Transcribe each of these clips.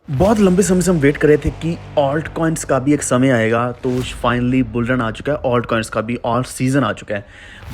बहुत लंबे समय से हम वेट कर रहे थे कि ऑल्ट कॉइन्स का भी एक समय आएगा, तो फाइनली बुल रन आ चुका है। ऑल्ट कॉइन्स का भी ऑल्ट सीज़न आ चुका है।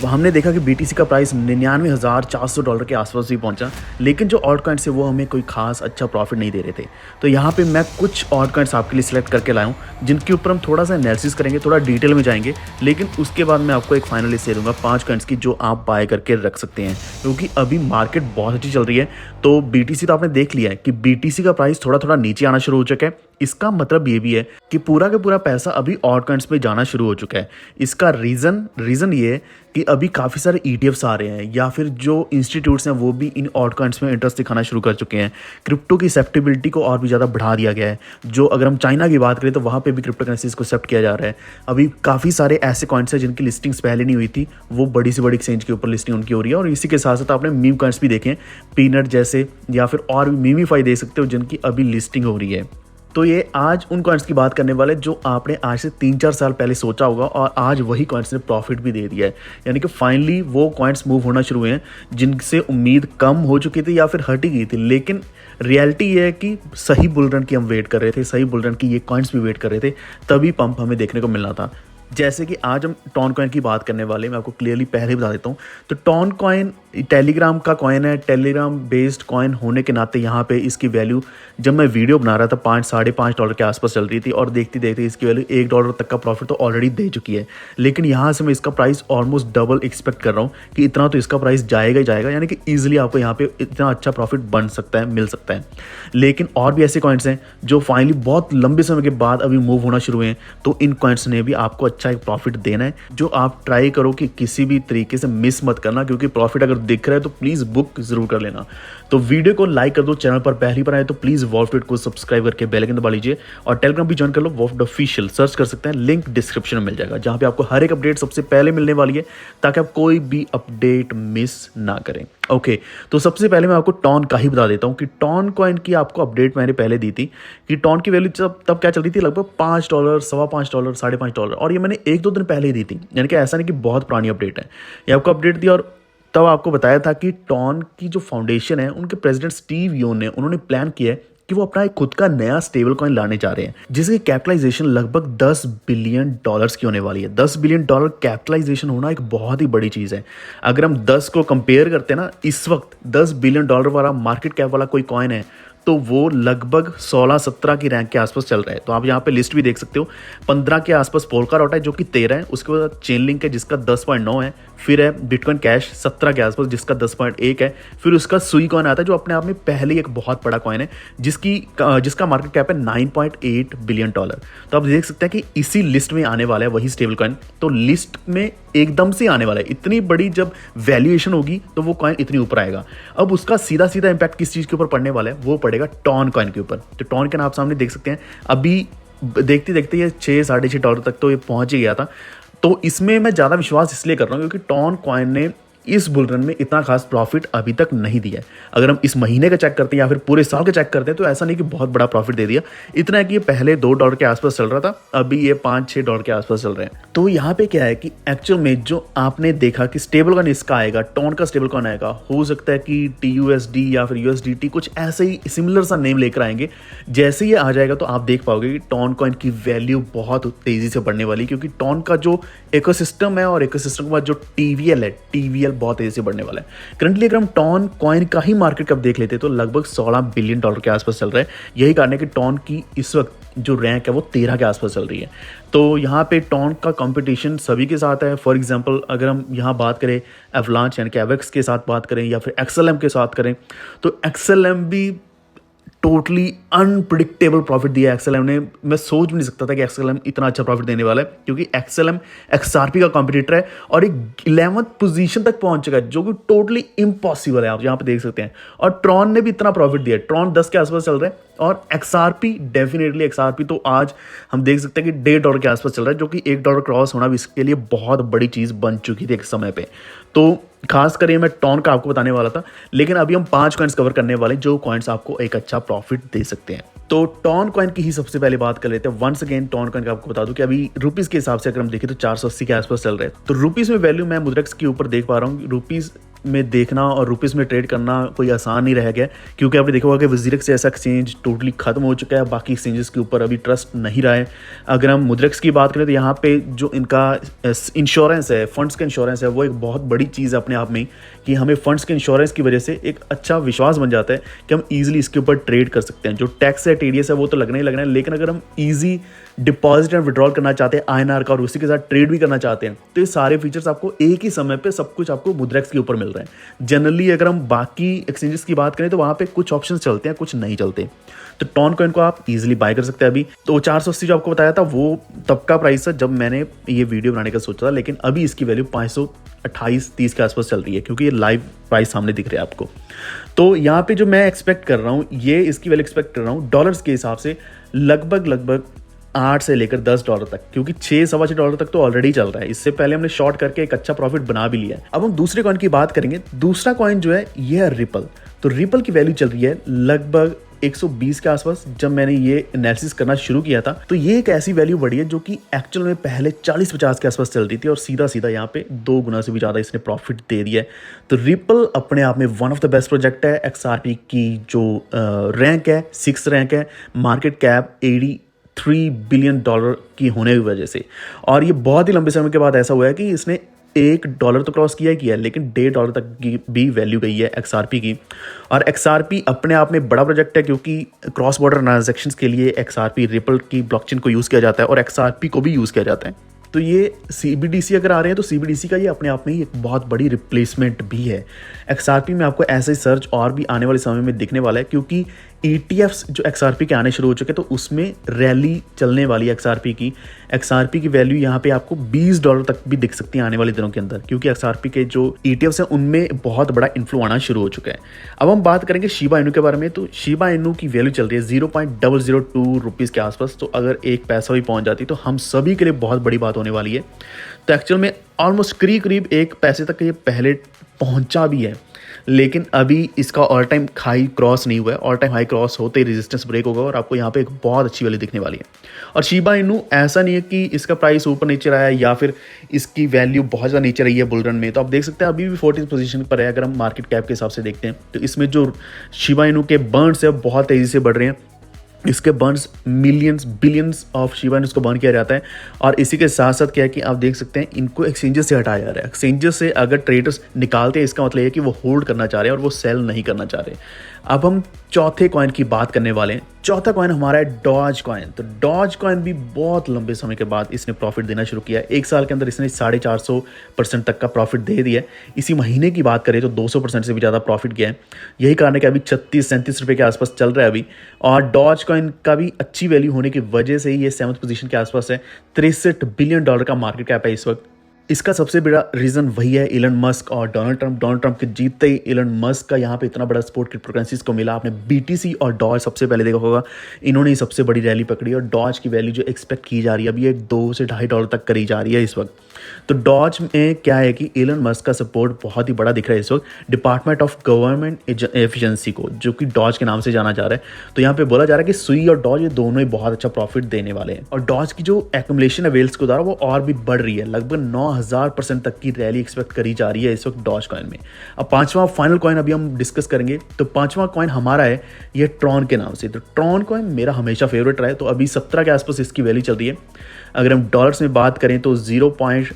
हमने देखा कि बीटीसी का प्राइस $99,400 के आसपास भी पहुंचा, लेकिन जो ऑल्ट कॉइन्स है वो हमें कोई खास अच्छा प्रॉफिट नहीं दे रहे थे। तो यहाँ पे मैं कुछ ऑल्ट कॉइन्स आपके लिए सिलेक्ट करके लाया हूँ, जिनके ऊपर हम थोड़ा सा एनालिसिस करेंगे, थोड़ा डिटेल में जाएंगे, लेकिन उसके बाद मैं आपको एक फाइनल लिस्ट दे दूँगा 5 कॉइन्स की जो आप बाय करके रख सकते हैं, क्योंकि अभी मार्केट बहुत अच्छी चल रही है। तो बीटीसी तो आपने देख लिया है कि बीटीसी का प्राइस थोड़ा थोड़ा नीचे आना शुरू हो चुका है। इसका मतलब ये भी है कि पूरा का पूरा पैसा अभी ऑल्ट कॉइन्स पे जाना शुरू हो चुका है। इसका रीज़न ये है कि अभी काफ़ी सारे ईटीएफ्स आ रहे हैं, या फिर जो इंस्टीट्यूट्स हैं वो भी इन ऑल्ट कॉइन्स में इंटरेस्ट दिखाना शुरू कर चुके हैं। क्रिप्टो की एक्सेप्टेबिलिटी को और भी ज़्यादा बढ़ा दिया गया है। जो अगर हम चाइना की बात करें तो वहाँ पे भी क्रिप्टो करेंसीज को एक्सेप्ट किया जा रहा है। अभी काफ़ी सारे ऐसे कॉइन्स हैं जिनकी लिस्टिंग्स पहले नहीं हुई थी, वो बड़ी से बड़ी एक्सचेंज के ऊपर लिस्टिंग उनकी हो रही है। और इसी के साथ साथ आपने मीम कॉइन्स भी देखे, पीनट जैसे, या फिर और भी मीमीफाई देख सकते हो, जिनकी अभी लिस्टिंग हो रही है। तो ये आज उन कॉइन्स की बात करने वाले जो आपने आज से 3-4 साल पहले सोचा होगा, और आज वही कॉइन्स ने प्रॉफिट भी दे दिया है। यानी कि फाइनली वो कॉइन्स मूव होना शुरू हुए हैं जिनसे उम्मीद कम हो चुकी थी या फिर हट ही गई थी। लेकिन रियलिटी ये है कि सही बुल रन की हम वेट कर रहे थे, सही बुल रन की ये कॉइन्स भी वेट कर रहे थे, तभी पंप हमें देखने को मिलना था। जैसे कि आज हम टॉन कॉइन की बात करने वाले, मैं आपको क्लियरली पहले ही बता देता हूँ। तो टॉन कॉइन टेलीग्राम का कॉइन है, टेलीग्राम बेस्ड कॉइन होने के नाते यहाँ पे इसकी वैल्यू, जब मैं वीडियो बना रहा था, $5-5.5 के आसपास चल रही थी, और देखते देखते इसकी वैल्यू $1 तक का प्रॉफिट तो ऑलरेडी दे चुकी है। लेकिन यहाँ से मैं इसका प्राइस ऑलमोस्ट डबल एक्सपेक्ट कर रहा हूँ कि इतना तो इसका प्राइस जाएगा ही जाएगा, यानी कि ईजिली आपको यहाँ पे इतना अच्छा प्रॉफिट बन सकता है, मिल सकता है। लेकिन और भी ऐसे कॉइन्स हैं जो फाइनली बहुत लंबे समय के बाद अभी मूव होना शुरू हुए हैं, तो इन कॉइन्स ने भी आपको अच्छा एक प्रॉफिट देना है, जो आप ट्राई करो कि किसी भी तरीके से मिस मत करना, क्योंकि प्रॉफिट अगर दिख रहा है तो प्लीज़ बुक जरूर कर लेना। तो वीडियो को लाइक कर दो, चैनल पर पहली बार आए तो प्लीज़ वॉल्फिट को सब्सक्राइब करके बेल आइकन दबा लीजिए, और टेलीग्राम भी ज्वाइन कर लो, वॉल्फिट ऑफिशियल सर्च कर सकते हैं, लिंक डिस्क्रिप्शन में मिल जाएगा, जहाँ पे आपको हर एक अपडेट सबसे पहले मिलने वाली है, ताकि आप कोई भी अपडेट मिस ना करें। ओके, तो सबसे पहले मैं आपको टॉन का ही बता देता हूँ कि टॉन कॉइन की आपको अपडेट मैंने पहले दी थी कि टॉन की वैल्यू तब क्या चल रही थी, लगभग $5, $5.25, $5.5, और ये मैंने 1-2 दिन पहले ही दी थी। यानी कि ऐसा नहीं कि बहुत पुरानी अपडेट है, ये आपको अपडेट दी, और तब आपको बताया था कि टॉन की जो फाउंडेशन है, उनके प्रेसिडेंट स्टीव योन ने, उन्होंने प्लान किया है कि वो अपना एक खुद का नया स्टेबल कॉइन लाने जा रहे हैं, जिसकी कैपिटलाइजेशन लगभग $10 बिलियन की होने वाली है। $10 बिलियन कैपिटलाइजेशन होना एक बहुत ही बड़ी चीज़ है। अगर हम 10 को कंपेयर करते हैं ना, इस वक्त $10 बिलियन वाला मार्केट कैप वाला कोई कॉइन है, तो वो लगभग 16-17 की रैंक के आसपास चल रहा है। तो आप यहाँ पे लिस्ट भी देख सकते हो, 15 के आसपास पोलकाडॉट है जो कि 13 है, उसके बाद चेन लिंक है जिसका 10.9 है, फिर है बिटकॉइन कैश 17 के आसपास जिसका 10.1 है, फिर उसका सुई कॉइन आता है जो अपने आप में पहले ही एक बहुत बड़ा कॉइन है, जिसका मार्केट कैप है $9.8 बिलियन। तो आप देख सकते हैं कि इसी लिस्ट में आने वाला है वही स्टेबल कॉइन। तो लिस्ट में एकदम से आने वाला है, इतनी बड़ी जब वैल्यूएशन होगी तो वो कॉइन इतनी ऊपर आएगा। अब उसका सीधा सीधा इंपैक्ट किस चीज़ के ऊपर पड़ने वाला है, वो पड़ेगा टॉन कॉइन के ऊपर। तो टॉन कॉइन आप सामने देख सकते हैं, अभी देखते देखते ये $6-6.5 तक तो ये पहुंच ही गया था। तो इसमें मैं ज़्यादा विश्वास इसलिए कर रहा हूँ क्योंकि टॉन कॉइन ने इस बुल रन में इतना खास प्रॉफिट अभी तक नहीं दिया है। अगर हम इस महीने का चेक करते हैं या फिर पूरे साल का चेक करते हैं, तो ऐसा नहीं कि बहुत बड़ा प्रॉफिट दे दिया। इतना है कि ये पहले $2 के आसपास चल रहा था, अभी ये $5-6 के आसपास चल रहे हैं। तो यहाँ पे क्या है कि एक्चुअल में जो आपने देखा कि स्टेबल कॉइन इसका आएगा, टॉन का स्टेबल कॉइन आएगा, हो सकता है कि TUSD या फिर USDT कुछ ऐसे ही सिमिलर सा नेम लेकर आएंगे। जैसे ये आ जाएगा तो आप देख पाओगे कि टॉन कॉइन की वैल्यू बहुत तेजी से बढ़ने वाली, क्योंकि टॉन का जो इकोसिस्टम है, और इकोसिस्टम के बाद जो TVL है, TVL बहुत तेजी से बढ़ने वाला है। करंटली अगर हम टॉन कॉइन का ही मार्केट कैप देख लेते तो लगभग $16 बिलियन के आसपास चल रहा है। यही कारण है कि टॉन की इस वक्त जो रैंक है वो 13 के आसपास चल रही है। तो यहाँ पे टॉन का कंपटीशन सभी के साथ है। फॉर एग्जांपल अगर हम यहाँ बात करें एवलांच यानी कि एवेक्स के साथ बात करें, या फिर XLM के साथ करें, तो XLM भी टोटली अनप्रिडिक्टेबल प्रॉफिट दिया XLM ने। मैं सोच भी नहीं सकता था कि XLM इतना अच्छा प्रॉफिट देने वाला है, क्योंकि XLM XRP का कॉम्पिटिटर है और एक 11th पोजीशन तक पहुंच चुका है, जो कि टोटली इम्पॉसिबल है। आप यहाँ पे देख सकते हैं। और ट्रॉन ने भी इतना प्रॉफिट दिया है, ट्रॉन 10 के आसपास चल रहा है, और XRP डेफिनेटली XRP तो आज हम देख सकते हैं कि $1.5 के आसपास चल रहा है, जो कि $1 क्रॉस होना भी इसके लिए बहुत बड़ी चीज़ बन चुकी थी एक समय पे। तो खास कर मैं टॉन का आपको बताने वाला था, लेकिन अभी हम 5 कॉइन्स कवर करने वाले जो कॉइन्स आपको एक अच्छा प्रॉफिट दे सकते हैं। तो टॉन कॉइन की ही सबसे पहले बात कर लेते हैं। वंस अगेन टॉन कॉइन का आपको बता दूं कि अभी रुपीस के हिसाब से अगर हम देखें तो 480 के आसपास चल रहे हैं। तो रुपीस में वैल्यू मैं मुद्रक्स के ऊपर देख पा रहा हूँ, रुपीस में देखना और रुपीज़ में ट्रेड करना कोई आसान नहीं रह गया, क्योंकि आपने देखा होगा कि वजीरेक्स ऐसा एक्सचेंज टोटली खत्म हो चुका है, बाकी एक्सचेंजेस के ऊपर अभी ट्रस्ट नहीं रहा है। अगर हम मुद्रेक्स की बात करें तो यहाँ पे जो इनका इंश्योरेंस है, फंड्स का इंश्योरेंस है, वो एक बहुत बड़ी चीज़ है अपने आप में, कि हमें फंड्स के इंश्योरेंस की वजह से एक अच्छा विश्वास बन जाता है कि हम ईजिली इसके ऊपर ट्रेड कर सकते हैं। जो टैक्स है, टीडीएस है, वो तो लगना ही लगना है, लेकिन अगर हम ईजी डिपॉजिट एंड विड्रॉल करना चाहते हैं आईएनआर का और उसी के साथ ट्रेड भी करना चाहते हैं, तो ये सारे फीचर्स आपको एक ही समय पे सब कुछ आपको मुद्रेक्स के ऊपर मिल रहे हैं। जनरली अगर हम बाकी एक्सचेंजेस की बात करें तो वहाँ पे कुछ ऑप्शंस चलते हैं, कुछ नहीं चलते। तो टॉन कॉइन को आप इजीली बाय कर सकते हैं अभी। तो 480 जो आपको बताया था वो तब का प्राइस था जब मैंने ये वीडियो बनाने का सोचा था, लेकिन अभी इसकी वैल्यू 528-30 के आसपास चल रही है, क्योंकि ये लाइव प्राइस सामने दिख रहा है आपको। तो यहाँ पे जो मैं एक्सपेक्ट कर रहा हूँ, ये इसकी वैल्यू एक्सपेक्ट कर रहा हूँ डॉलर्स के हिसाब से लगभग 8 से लेकर $10 तक, क्योंकि 6-6.25 तक तो ऑलरेडी चल रहा है। इससे पहले हमने शॉर्ट करके एक अच्छा प्रॉफिट बना भी लिया है। अब हम दूसरे कॉइन की बात करेंगे। दूसरा कॉइन जो है ये है रिपल। तो रिपल की वैल्यू चल रही है लगभग 120 के आसपास। जब मैंने ये एनालिसिस करना शुरू किया था तो ये एक ऐसी वैल्यू बढ़ी है जो कि एक्चुअल में पहले 40-50 के आसपास चल रही थी और सीधा यहाँ पे 2 गुना से भी ज़्यादा इसने प्रॉफिट दे दिया है। तो रिपल अपने आप में one of the best project है। XRP की जो रैंक है 6th रैंक है, मार्केट कैप $83 बिलियन की होने की वजह से, और ये बहुत ही लंबे समय के बाद ऐसा हुआ है कि इसने $1 तो क्रॉस किया है, लेकिन $1.5 तक की भी वैल्यू गई है XRP की। और XRP अपने आप में बड़ा प्रोजेक्ट है, क्योंकि क्रॉस बॉर्डर ट्रांजैक्शंस के लिए XRP रिपल की ब्लॉकचेन को यूज़ किया जाता है और XRP को भी यूज़ किया जाता है। तो ये CBDC अगर आ रहे हैं तो CBDC का ये अपने आप में ही एक बहुत बड़ी रिप्लेसमेंट भी है। XRP में आपको ऐसे ही सर्च और भी आने वाले समय में दिखने वाला है, क्योंकि ETFs जो XRP के आने शुरू हो चुके, तो उसमें रैली चलने वाली है XRP की वैल्यू यहाँ पे आपको $20 तक भी दिख सकती है आने वाले दिनों के अंदर, क्योंकि XRP के जो ETFs हैं उनमें बहुत बड़ा इन्फ्लो आना शुरू हो चुका है। अब हम बात करेंगे शिबा इनू के बारे में। तो शिबा इनू की वैल्यू चल रही है 0.002 रुपीज़ के आसपास। तो अगर एक पैसा भी पहुँच जाती तो हम सभी के लिए बहुत बड़ी बात होने वाली है। तो एक्चुअल में ऑलमोस्ट करीब एक पैसे तक ये पहले पहुँचा भी है, लेकिन अभी इसका ऑल टाइम हाई क्रॉस नहीं हुआ है। ऑल टाइम हाई क्रॉस होते ही रेजिस्टेंस ब्रेक होगा और आपको यहाँ पे एक बहुत अच्छी वैल्यू दिखने वाली है। और शिबा इनू ऐसा नहीं है कि इसका प्राइस ऊपर नीचे रहा है या फिर इसकी वैल्यू बहुत ज़्यादा नीचे रही है बुल रन में। तो आप देख सकते हैं अभी भी 14th पोजीशन पर है। अगर हम मार्केट कैप के हिसाब से देखते हैं तो इसमें जो शिबा इनू के बर्न्स है बहुत तेज़ी से बढ़ रहे हैं। इसके burns millions billions of Shiba Inus को बर्न किया जाता है। और इसी के साथ साथ क्या है कि आप देख सकते हैं इनको एक्सचेंजेस से हटाया जा रहा है। एक्सचेंजेस से अगर ट्रेडर्स निकालते हैं, इसका मतलब है कि वो होल्ड करना चाह रहे हैं और वो सेल नहीं करना चाह रहे। अब हम चौथे कॉइन की बात करने वाले हैं। चौथा कॉइन हमारा है डॉज कॉइन। तो डॉज कॉइन भी बहुत लंबे समय के बाद इसने प्रॉफिट देना शुरू किया है। एक साल के अंदर इसने 450% तक का प्रॉफिट दे दिया है। इसी महीने की बात करें तो 200% से भी ज़्यादा प्रॉफिट गया है। यही कारण है कि अभी 36-37 रुपये के आसपास चल रहा है अभी। और डॉज कॉइन का भी अच्छी वैल्यू होने की वजह से ही ये 7th पोजीशन के आसपास है। $63 बिलियन का मार्केट कैप है इस वक्त। इसका सबसे बड़ा रीज़न वही है इलन मस्क और डोनाल्ड ट्रंप के जीतते ही इलन मस्क का यहाँ पे इतना बड़ा सपोर्ट क्रिप्टोकरेंसीज को मिला। आपने BTC और डॉज सबसे पहले देखा होगा, इन्होंने ही सबसे बड़ी रैली पकड़ी और डॉज की वैल्यू जो एक्सपेक्ट की जा रही है अभी एक $2 से $2.5 तक करी जा रही है इस वक्त। तो डॉज में क्या है कि इलन मस्क का सपोर्ट बहुत ही बड़ा दिख रहा है इस वक्त डिपार्टमेंट ऑफ गवर्नमेंट एफिशिएंसी को, जो कि डॉज के नाम से जाना जा रहा है। तो यहाँ पे बोला जा रहा है कि सुई और डॉज ये दोनों ही बहुत अच्छा प्रॉफिट देने वाले हैं। और डॉज की जो एक्युमुलेशन है वेल्स के द्वारा वो और भी बढ़ रही है। लगभग 9000% तक की रैली एक्सपेक्ट करी जा रही है इस वक्त डॉज कॉइन में। अब पांचवा फाइनल कॉइन अभी हम डिस्कस करेंगे। तो पांचवा कॉइन हमारा है ये ट्रॉन के नाम से। तो ट्रॉन कॉइन मेरा हमेशा फेवरेट रहा है। तो अभी 17 के आसपास इसकी वैल्यू चल रही है। अगर हम डॉलर्स में बात करें तो $0.20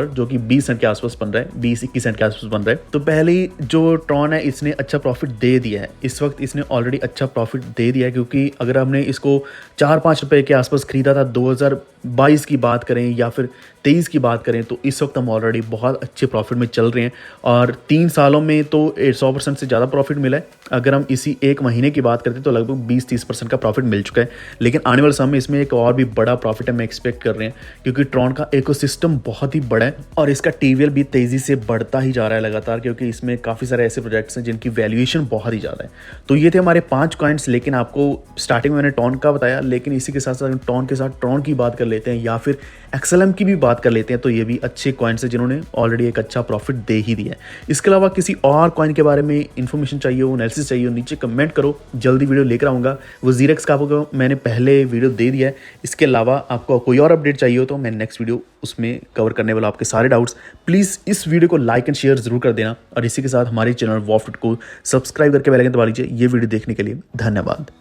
जो कि 20 सेंट के आसपास बन रहा है, 20-21 सेंट के आसपास बन रहा है। तो पहले ही जो ट्रॉन है इसने अच्छा प्रॉफिट दे दिया है। इस वक्त इसने ऑलरेडी अच्छा प्रॉफिट दे दिया है, क्योंकि अगर हमने इसको 4-5 रुपए के आसपास खरीदा था 2022 की बात करें या फिर 23 की बात करें, तो इस वक्त हम ऑलरेडी बहुत अच्छे प्रॉफिट में चल रहे हैं। और 3 सालों में तो 100% से ज़्यादा प्रॉफिट मिला है। अगर हम इसी एक महीने की बात करते हैं तो लगभग 20-30% का प्रॉफिट मिल चुका है। लेकिन आने वाले समय में इसमें एक और भी बड़ा प्रॉफिट है मैं एक्सपेक्ट कर रहे हैं, क्योंकि ट्रॉन का इकोसिस्टम बहुत ही बड़ा है और इसका TVL भी तेज़ी से बढ़ता ही जा रहा है लगातार, क्योंकि इसमें काफ़ी सारे ऐसे प्रोजेक्ट्स हैं जिनकी वैल्यूएशन बहुत ही ज़्यादा है। तो ये थे हमारे 5 कॉइन्स। लेकिन आपको स्टार्टिंग में मैंने टॉन का बताया, लेकिन इसी के साथ साथ टॉन के साथ ट्रॉन की बात कर लेते हैं या फिर एक्सएलएम की भी बात कर लेते हैं, तो ये भी अच्छे कॉइन्स है जिन्होंने ऑलरेडी एक अच्छा प्रॉफिट दे ही दिया है। इसके अलावा किसी और कॉइन के बारे में इन्फॉर्मेशन चाहिए हो, एनालिसिस चाहिए हो, नीचे कमेंट करो, जल्दी वीडियो लेकर आऊँगा। वो जीरेक्स का आपको मैंने पहले वीडियो दे दिया है। इसके अलावा आपको कोई और अपडेट चाहिए हो तो मैं नेक्स्ट वीडियो उसमें कवर करने वाला आपके सारे डाउट्स। प्लीज़ इस वीडियो को लाइक एंड शेयर जरूर कर देना और इसी के साथ हमारे चैनल वॉफ्ट को सब्सक्राइब करके बेल आइकन दबा लीजिए। ये वीडियो देखने के लिए धन्यवाद।